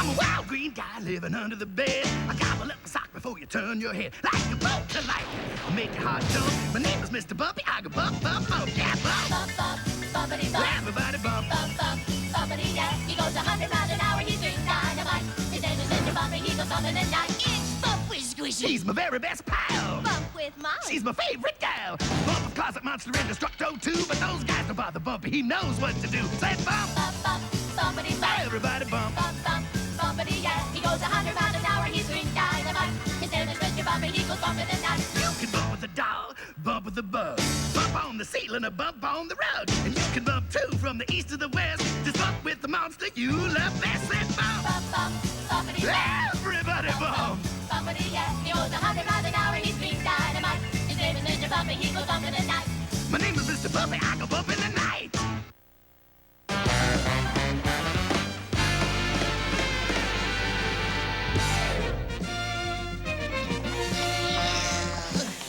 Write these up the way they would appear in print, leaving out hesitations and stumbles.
I'm a wild green guy living under the bed. I gobble up a sock before you turn your head. Like a bolt to light, I'll make your heart jump. My name is Mr. Bumpy. I go bump, bump, bump, yeah, bump. Bump, bump, bumpity bump. Everybody bump. Bump, bump, bumpity, yeah. He goes 100 miles an hour, he's green dynamite. His name is Mr. Bumpy, he goes bumping at night. It's Bump with Squishy. She's my very best pal. Bump with Molly. She's my favorite gal. Bump, closet monster, and Destructo too. But those guys don't bother Bumpy. He knows what to do. Say bump. Bump, bump, bumpity bump. Everybody bump. Bump, bump, bumpity, yeah. He goes 100 miles an hour, he's green dynamite. His name is Mr. Bumpy, he goes bumping at night. You can bump with a doll, bump with a bug. Bump on the ceiling or bump on the rug. And you can bump too from the east to the west. Just bump with the monster you love best. Say bump. Bump, bump, bumpity bump. Everybody bump. Bumpity, yeah. He goes 100 miles an hour, he's green dynamite. His name is Mr. Bumpy, he goes bumping at night. My name is Mr. Bumpy, I go bump in the night.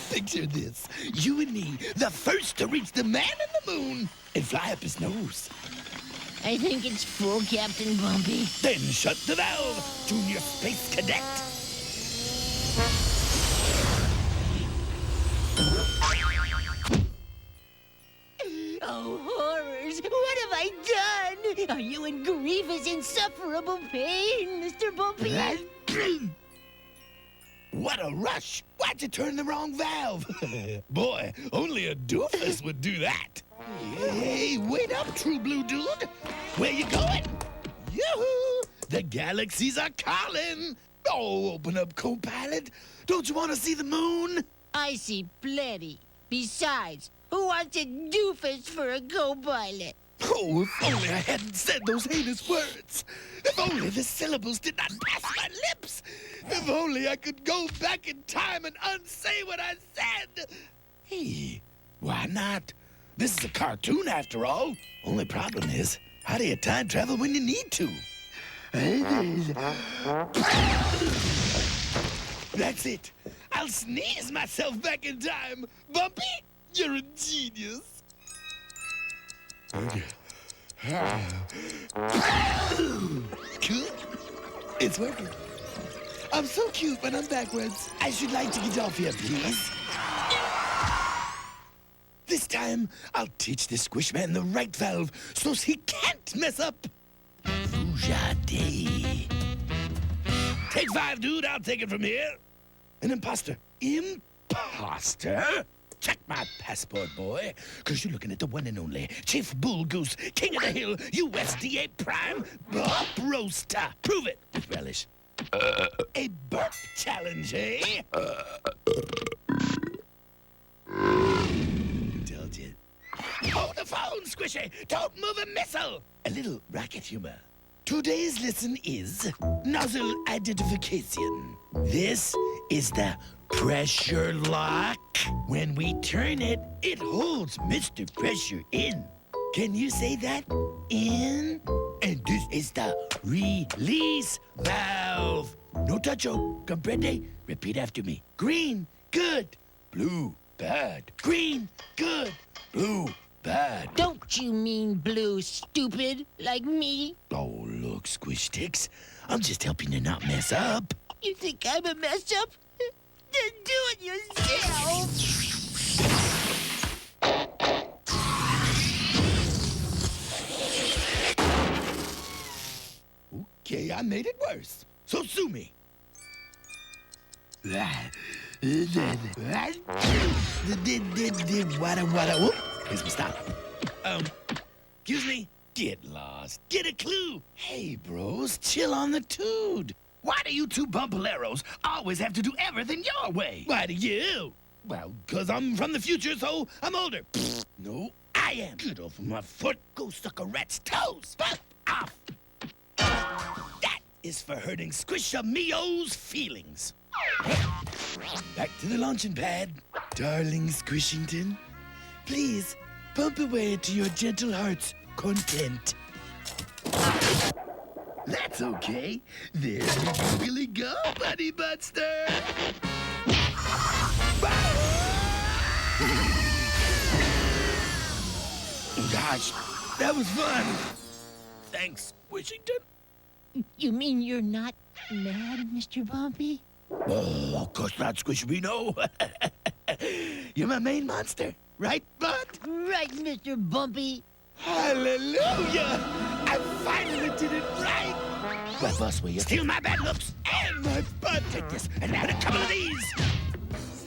Picture this. You and me, the first to reach the man in the moon and fly up his nose. I think it's full, Captain Bumpy. Then shut the valve, Junior Space Cadet. Oh, horrors! What have I done? Are you in grievous, insufferable pain, Mr. Bumpy? What a rush! Why'd you turn the wrong valve? Boy, only a doofus would do that. Hey, wait up, true blue dude. Where you going? Yoo-hoo! The galaxies are calling. Oh, open up, co-pilot. Don't you want to see the moon? I see plenty. Besides, who wants a doofus for a co-pilot? Oh, if only I hadn't said those heinous words. If only the syllables did not pass my lips. If only I could go back in time and unsay what I said. Hey, why not? This is a cartoon after all. Only problem is, how do you time travel when you need to? That's it. I'll sneeze myself back in time. Bumpy, you're a genius. Cute. It's working. I'm so cute when I'm backwards. I should like to get off here, please. This time, I'll teach this Squishman the right valve so he can't mess up. Fujade. Take 5, dude. I'll take it from here. An imposter. Imposter? Check my passport, boy, because you're looking at the one and only Chief Bull Goose, King of the Hill, USDA Prime Bump Roaster. Prove it with relish. A burp challenge, eh? Told you. Hold the phone, Squishy. Don't move a missile. A little rocket humor. Today's lesson is nozzle identification. This is the pressure lock. When we turn it, it holds Mr. Pressure in. Can you say that? In. And this is the release valve. No toucho. Comprende? Repeat after me. Green, good. Blue, bad. Green, good. Blue, bad. Don't you mean blue, stupid, like me? Oh, look, Squish Sticks. I'm just helping you not mess up. You think I'm a mess up? Then do it yourself. Okay, I made it worse. So sue me. Whoop. Excuse me, stop. Excuse me? Get lost. Get a clue. Hey, bros, chill on the tood. Why do you two bumpaleros always have to do everything your way? Why do you? Well, 'cause I'm from the future, so I'm older. No, I am. Get off my foot. Go suck a rat's toes. Fuck off. That is for hurting Squishamio's feelings. Back to the launching pad. Darling Squishington, please bump away to your gentle heart's content. That's okay. There you really go, Buddy Buster. Gosh, that was fun. Thanks, Wishington. You mean you're not mad, Mr. Bumpy? Oh, of course not, Squish. We know. You're my main monster, right, Bud? Right, Mr. Bumpy. Hallelujah! I finally did it right! Well, boss, will you steal my bad looks and my butt? Take this and add a couple of these.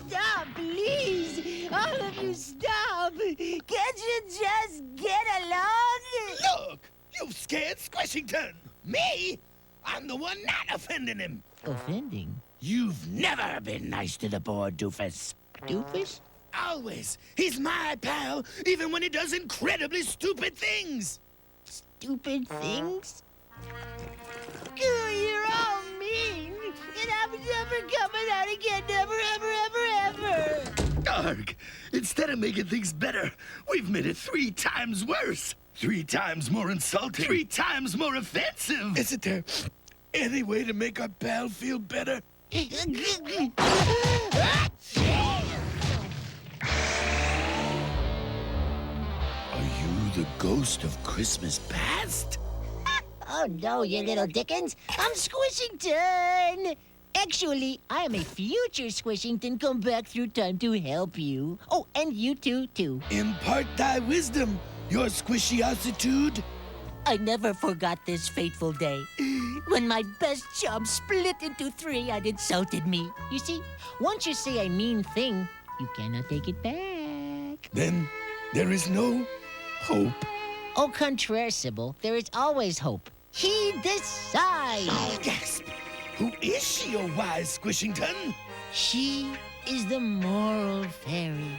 Stop, please! All of you stop! Can't you just get along? Look! You've scared Squishington! Me? I'm the one not offending him! Offending? You've never been nice to the poor doofus. Doofus? Always! He's my pal, even when he does incredibly stupid things! Stupid things? You're all mean! And I'm never coming out again, never, ever, ever, ever! Arg! Instead of making things better, we've made it 3 times worse! 3 times more insulting! 3 times more offensive! Isn't there any way to make our pal feel better? Are you the ghost of Christmas past? Oh no, you little Dickens! I'm Squishington! Actually, I am a future Squishington come back through time to help you. Oh, and you too. Impart thy wisdom, your squishiositude. I never forgot this fateful day when my best chum split into 3 and insulted me. You see, once you say a mean thing, you cannot take it back. Then there is no hope. Au contraire, Sybil, there is always hope. He decides. Gasp! Who is she, oh wise Squishington? She is the moral fairy.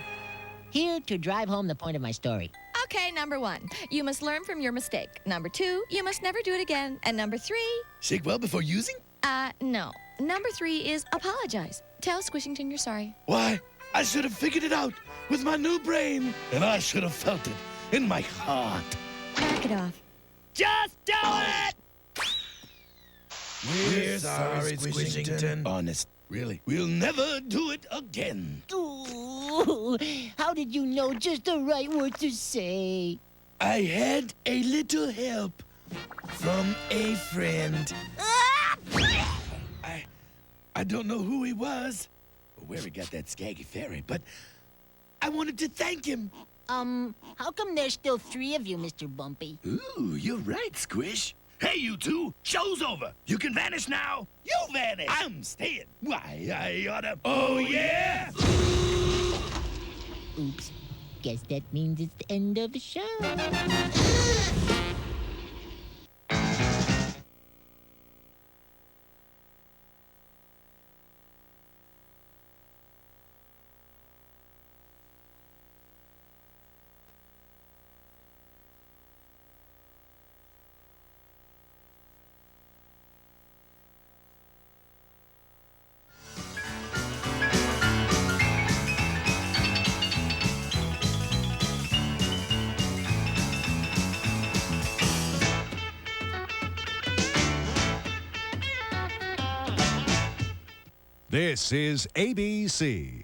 Here to drive home the point of my story. Okay, number 1, you must learn from your mistake. Number 2, you must never do it again. And number 3, Shake well before using? no. Number 3 is apologize. Tell Squishington you're sorry. Why, I should have figured it out with my new brain. And I should have felt it in my heart. Knock it off. Just do it! We're sorry, Squishington. Honest, really. We'll never do it again. Ooh, how did you know just the right word to say? I had a little help from a friend. I don't know who he was or where he got that scaggy fairy, but I wanted to thank him. How come there's still 3 of you, Mr. Bumpy? Ooh, you're right, Squish. Hey, you two, show's over. You can vanish now. You vanish. I'm staying. Why, I oughta... Oh, yeah? Oops. Guess that means it's the end of the show. This is ABC.